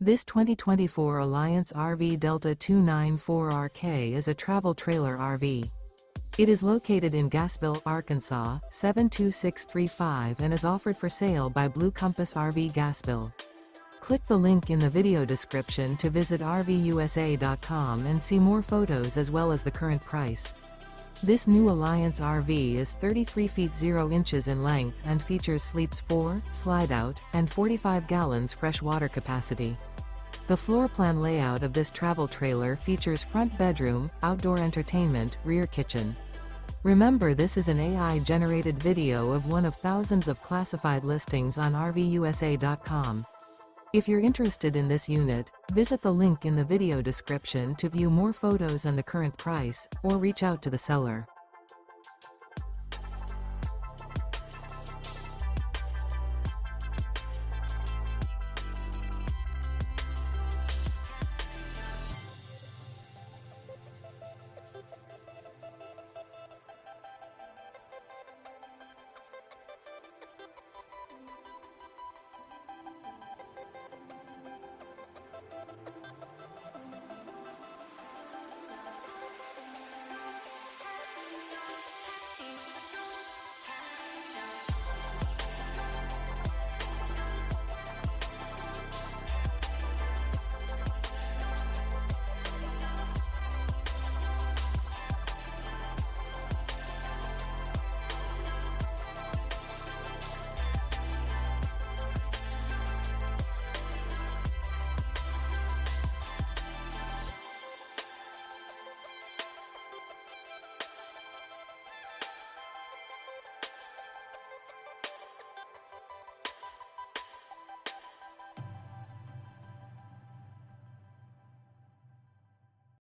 This 2024 Alliance RV Delta 294RK is a travel trailer RV. It is located in Gassville, Arkansas, 72635 and is offered for sale by Blue Compass RV Gassville. Click the link in the video description to visit RVUSA.com and see more photos as well as the current price. This new Alliance RV is 33 feet 0 inches in length and features sleeps 4, Slideout, and 45 gallons fresh water capacity. The floor plan layout of this travel trailer features front bedroom, outdoor entertainment, rear kitchen. Remember, this is an AI-generated video of one of thousands of classified listings on RVUSA.com. If you're interested in this unit, visit the link in the video description to view more photos and the current price, or reach out to the seller.